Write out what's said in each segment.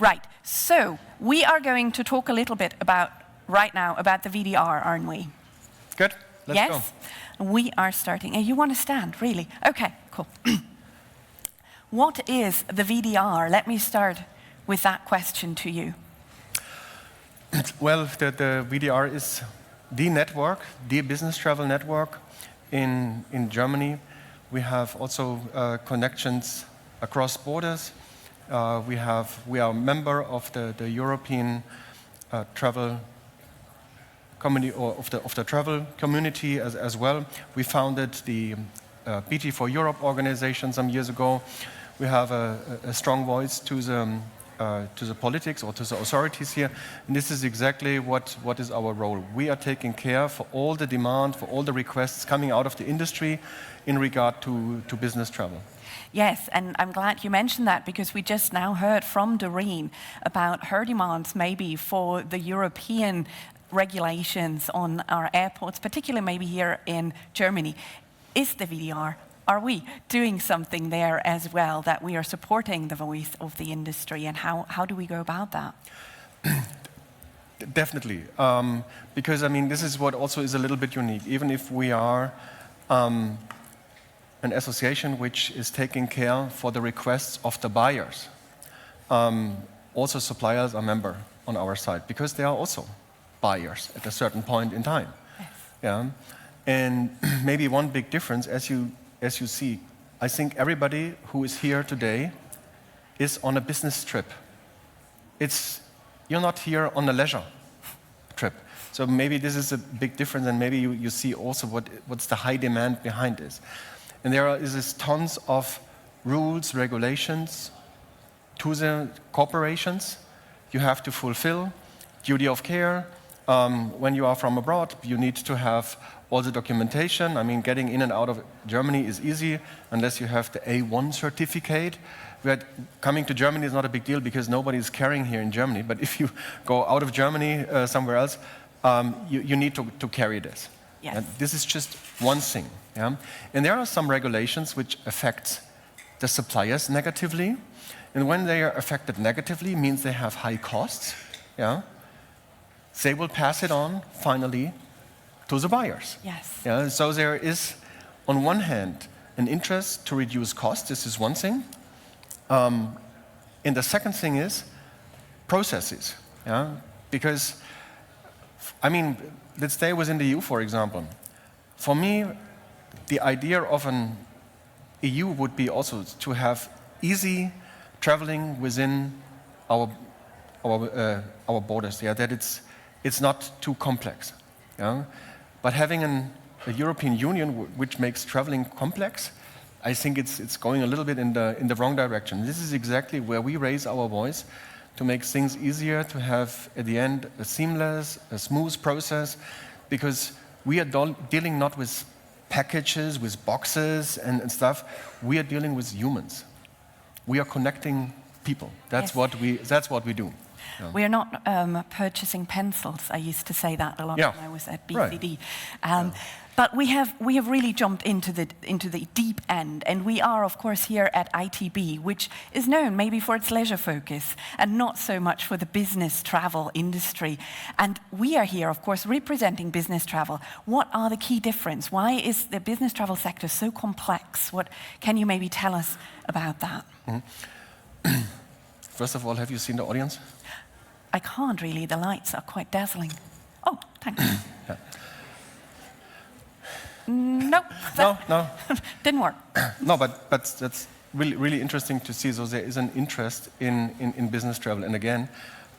Right, so we are going to talk a little bit right now about the VDR, aren't we? Good, let's go. Yes, we are starting. And you want to stand, really? Okay, cool. What is the VDR? Let me start with that question to you. Well, the VDR is the network, the business travel network in Germany. We have also connections across borders. We are a member of the European travel community, or of the travel community as well. We founded the BT for Europe organization some years ago. We have a strong voice to the politics or to the authorities here, and this is exactly what is our role. We are taking care for all the demand, for all the requests coming out of the industry in regard to business travel. Yes, and I'm glad you mentioned that, because we just now heard from Doreen about her demands maybe for the European regulations on our airports, particularly maybe here in Germany. Is the VDR, are we doing something there as well, that we are supporting the voice of the industry, and how do we go about that? Definitely, because I mean, this is what also is a little bit unique. Even if we are an association which is taking care for the requests of the buyers, also suppliers are member on our side, because they are also buyers at a certain point in time. Yes. Yeah, and maybe one big difference, as you see, I think everybody who is here today is on a business trip. You're not here on a leisure trip. So maybe this is a big difference, and maybe you see also what's the high demand behind this. And there is tons of rules, regulations to the corporations you have to fulfill, duty of care. When you are from abroad, you need to have all the documentation. I mean, getting in and out of Germany is easy unless you have the A1 certificate. Coming to Germany is not a big deal because nobody is carrying here in Germany. But if you go out of Germany somewhere else, you need to carry this. Yes. And this is just one thing. Yeah? And there are some regulations which affect the suppliers negatively. And when they are affected negatively, means they have high costs. Yeah? They will pass it on, finally, to the buyers. Yes. Yeah? So there is, on one hand, an interest to reduce costs. This is one thing. And the second thing is processes. Yeah? Because, I mean, let's stay within the EU, for example. For me, the idea of an EU would be also to have easy traveling within our borders. Yeah, that it's not too complex. Yeah? But having a European Union which makes traveling complex, I think it's going a little bit in the wrong direction. This is exactly where we raise our voice to make things easier, to have at the end a seamless, a smooth process, because we are dealing not with packages, with boxes and stuff. We are dealing with humans. We are connecting people. That's Yes. what we do. Yeah. We are not purchasing pencils. I used to say that a lot when I was at BCD. Right. But we have really jumped into the deep end, and we are, of course, here at ITB, which is known maybe for its leisure focus and not so much for the business travel industry. And we are here, of course, representing business travel. What are the key differences? Why is the business travel sector so complex? What can you maybe tell us about that? Mm-hmm. First of all, have you seen the audience? I can't really. The lights are quite dazzling. Oh, thanks. Yeah. Nope. No. Didn't work. No, but that's really interesting to see. So there is an interest in business travel. And again,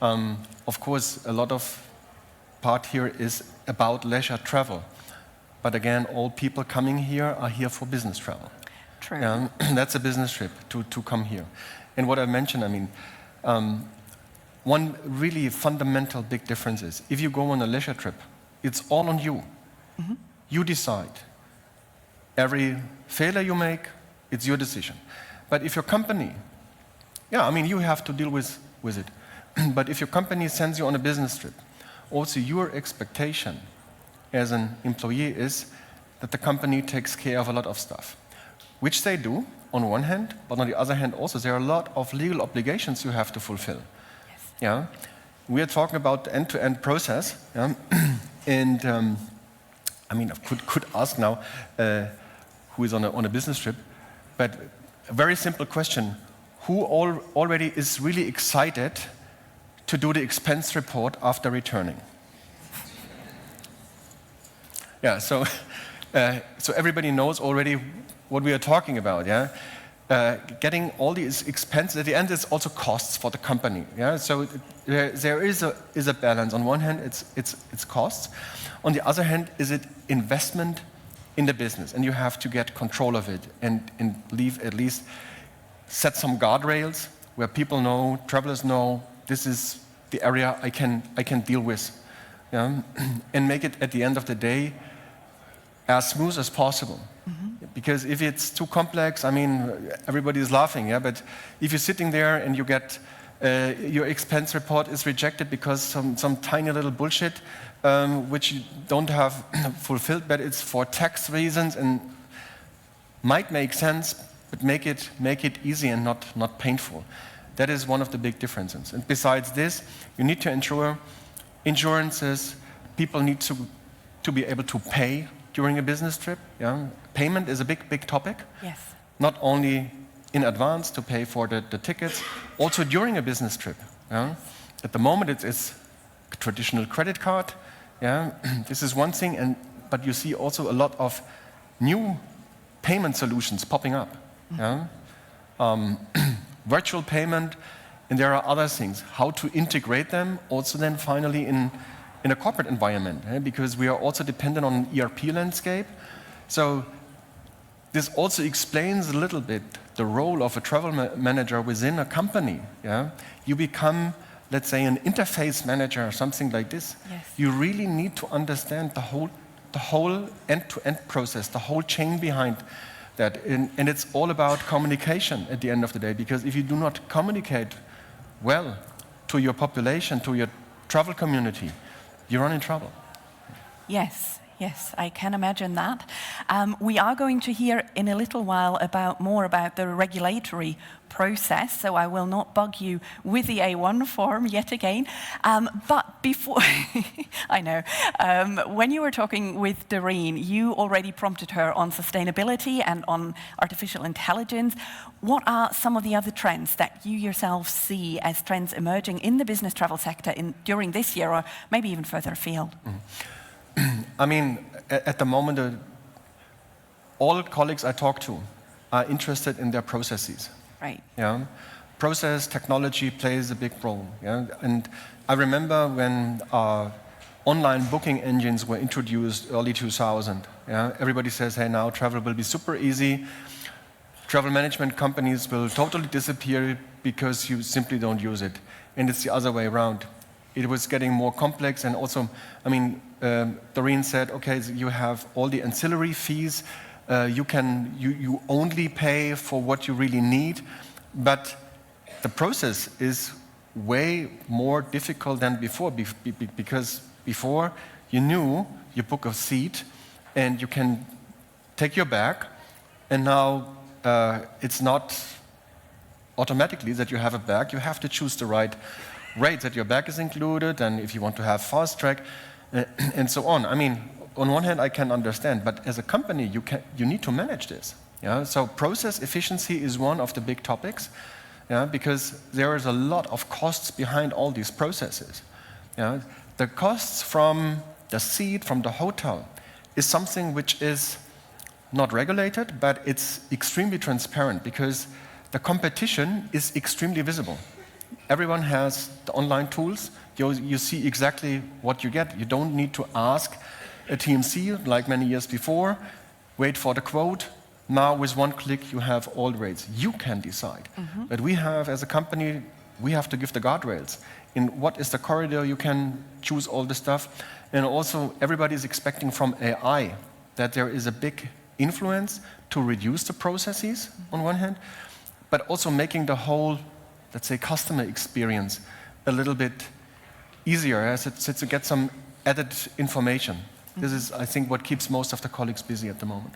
of course, a lot of part here is about leisure travel. But again, all people coming here are here for business travel. True. That's a business trip to come here. And what I mentioned, I mean, one really fundamental big difference is if you go on a leisure trip, it's all on you. Mm-hmm. You decide. Every failure you make, it's your decision. But if your company, you have to deal with it. But if your company sends you on a business trip, also your expectation as an employee is that the company takes care of a lot of stuff, which they do on one hand, but on the other hand also there are a lot of legal obligations you have to fulfill. Yeah, we are talking about the end-to-end process. Yeah? And I mean, I could ask now who is on a business trip, but a very simple question: who already is really excited to do the expense report after returning? Yeah, so everybody knows already what we are talking about. Yeah. Getting all these expenses at the end is also costs for the company. Yeah, so there is a balance. On one hand, it's costs. On the other hand, is it investment in the business, and you have to get control of it and leave at least set some guardrails where people know, travelers know, this is the area I can deal with, yeah? And make it at the end of the day as smooth as possible. Because if it's too complex, I mean, everybody is laughing, yeah. But if you're sitting there and you get your expense report is rejected because some tiny little bullshit which you don't have fulfilled, but it's for tax reasons and might make sense, but make it easy and not painful. That is one of the big differences. And besides this, you need to ensure insurances. People need to be able to pay during a business trip. Yeah? Payment is a big topic. Yes. Not only in advance to pay for the tickets, also during a business trip. Yeah? At the moment, it's a traditional credit card. Yeah? This is one thing, but you see also a lot of new payment solutions popping up. Yeah? Virtual payment, and there are other things. How to integrate them also then finally in a corporate environment, because we are also dependent on an ERP landscape. So this also explains a little bit the role of a travel manager within a company. Yeah? You become, let's say, an interface manager or something like this. Yes. You really need to understand the whole end-to-end process, the whole chain behind that. And it's all about communication at the end of the day, because if you do not communicate well to your population, to your travel community, you run in trouble. Yes, I can imagine that. We are going to hear in a little while more about the regulatory process, so I will not bug you with the A1 form yet again. But before, I know, when you were talking with Doreen, you already prompted her on sustainability and on artificial intelligence. What are some of the other trends that you yourself see as trends emerging in the business travel sector during this year, or maybe even further afield? I mean, at the moment, all colleagues I talk to are interested in their processes. Right. Yeah, process technology plays a big role. Yeah, and I remember when online booking engines were introduced early 2000. Yeah, everybody says, "Hey, now travel will be super easy. Travel management companies will totally disappear because you simply don't use it." And it's the other way around. It was getting more complex, and also, I mean, Doreen said, okay, so you have all the ancillary fees. You only pay for what you really need, but the process is way more difficult than before, because before you knew you book a seat and you can take your bag, and now it's not automatically that you have a bag. You have to choose the right rate that your bag is included, and if you want to have fast track, and so on. I mean, on one hand, I can understand, but as a company, you need to manage this. Yeah? So process efficiency is one of the big topics, yeah? Because there is a lot of costs behind all these processes. Yeah? The costs from the seat, from the hotel, is something which is not regulated, but it's extremely transparent, because the competition is extremely visible. Everyone has the online tools. You see exactly what you get. You don't need to ask a TMC like many years before, wait for the quote. Now with one click you have all rates. You can decide. But we have, as a company, we have to give the guardrails. In what is the corridor, you can choose all the stuff. And also everybody is expecting from AI that there is a big influence to reduce the processes on one hand, but also making the whole, let's say, customer experience a little bit easier, to get some added information. This is, I think, what keeps most of the colleagues busy at the moment.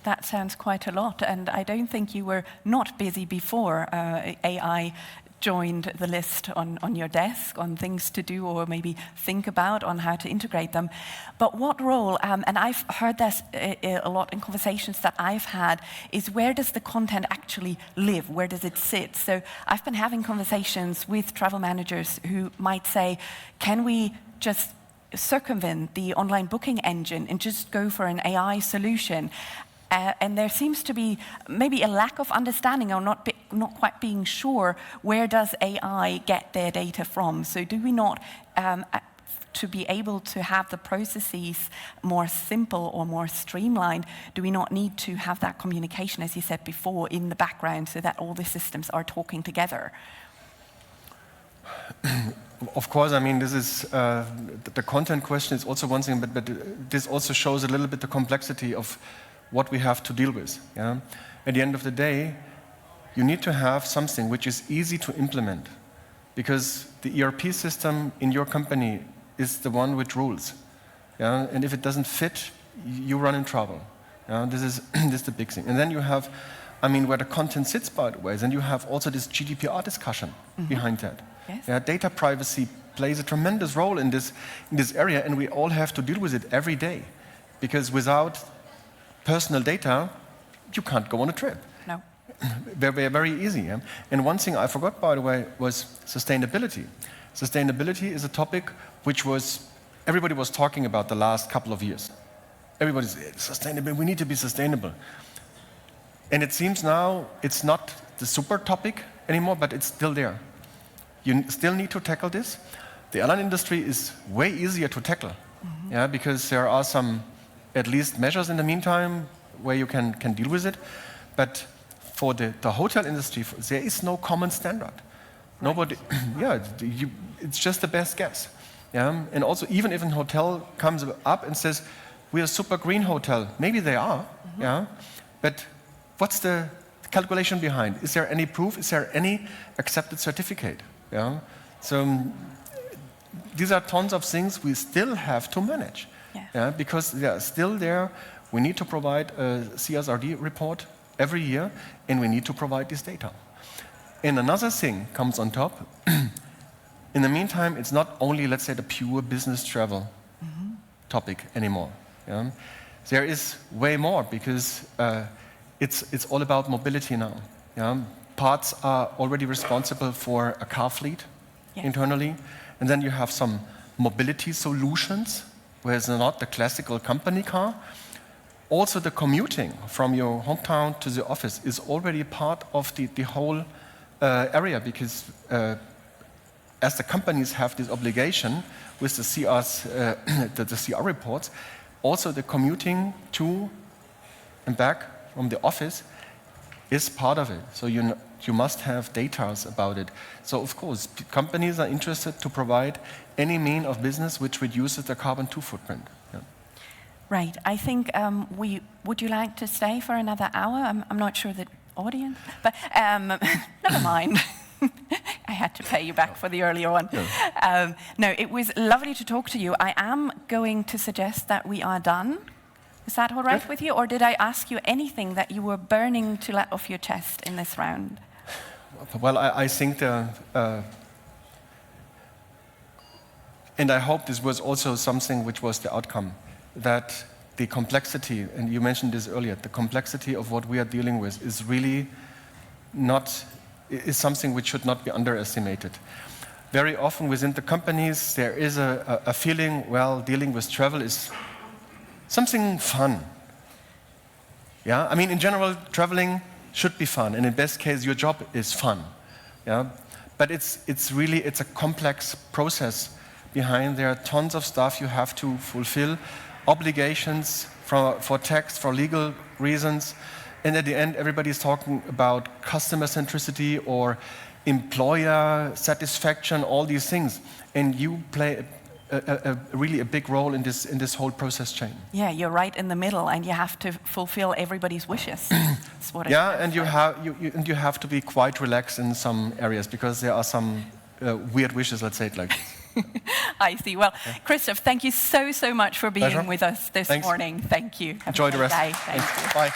That sounds quite a lot, and I don't think you were not busy before AI joined the list on your desk, on things to do or maybe think about on how to integrate them. But what role, and I've heard this a lot in conversations that I've had, is where does the content actually live? Where does it sit? So I've been having conversations with travel managers who might say, can we just circumvent the online booking engine and just go for an AI solution? And there seems to be maybe a lack of understanding or not quite being sure where does AI get their data from. So do we not, to be able to have the processes more simple or more streamlined, do we not need to have that communication, as you said before, in the background so that all the systems are talking together? Of course, I mean, this is the content question is also one thing, but this also shows a little bit the complexity of what we have to deal with. Yeah? At the end of the day, you need to have something which is easy to implement, because the ERP system in your company is the one which rules. Yeah? And if it doesn't fit, you run in trouble. Yeah? This is the big thing. And then you have, I mean, where the content sits, by the way, then you have also this GDPR discussion behind that. Yes. Yeah, data privacy plays a tremendous role in this area, and we all have to deal with it every day, because without personal data, you can't go on a trip. No. They're very easy. Yeah? And one thing I forgot, by the way, was sustainability. Sustainability is a topic which everybody was talking about the last couple of years. Everybody's sustainable, we need to be sustainable. And it seems now it's not the super topic anymore, but it's still there. You still need to tackle this. The airline industry is way easier to tackle, yeah, because there are some, at least, measures in the meantime where you can deal with it. But for the hotel industry, there is no common standard. Right. Nobody, yeah, it's just the best guess. Yeah? And also, even if a hotel comes up and says, we're a super green hotel, maybe they are, yeah, but what's the calculation behind? Is there any proof? Is there any accepted certificate? Yeah? So these are tons of things we still have to manage. Yeah. Yeah? Because they are still there. We need to provide a CSRD report every year, and we need to provide this data. And another thing comes on top. In the meantime, it's not only, let's say, the pure business travel topic anymore. Yeah? There is way more, because it's all about mobility now. Yeah? Parts are already responsible for a car fleet internally, and then you have some mobility solutions, where it's not the classical company car. Also, the commuting from your hometown to the office is already part of the whole area, because as the companies have this obligation with the the CR reports, also the commuting to and back from the office is part of it. So you must have data about it. So of course, companies are interested to provide any mean of business which reduces the carbon footprint. Yeah. Right. I think would you like to stay for another hour? I'm not sure the audience, but never mind. I had to pay you back for the earlier one. Yeah. No, it was lovely to talk to you. I am going to suggest that we are done. Is that all right with you? Or did I ask you anything that you were burning to let off your chest in this round? Well, I think and I hope this was also something which was the outcome, that the complexity, and you mentioned this earlier, the complexity of what we are dealing with is really is something which should not be underestimated. Very often within the companies, there is a feeling, well, dealing with travel is something fun. Yeah, I mean, in general, traveling should be fun, and in best case, your job is fun. Yeah, but it's really a complex process behind. There are tons of stuff you have to fulfill, obligations for tax, for legal reasons, and at the end, everybody is talking about customer centricity or employer satisfaction, all these things, and you play really a big role in this whole process chain. Yeah, you're right in the middle, and you have to fulfill everybody's wishes. That's what and you have to be quite relaxed in some areas, because there are some weird wishes. Let's say it like this. I see. Well, Christoph, thank you so much for being with us this morning. Thank you. Enjoy the rest. Thank you. Bye.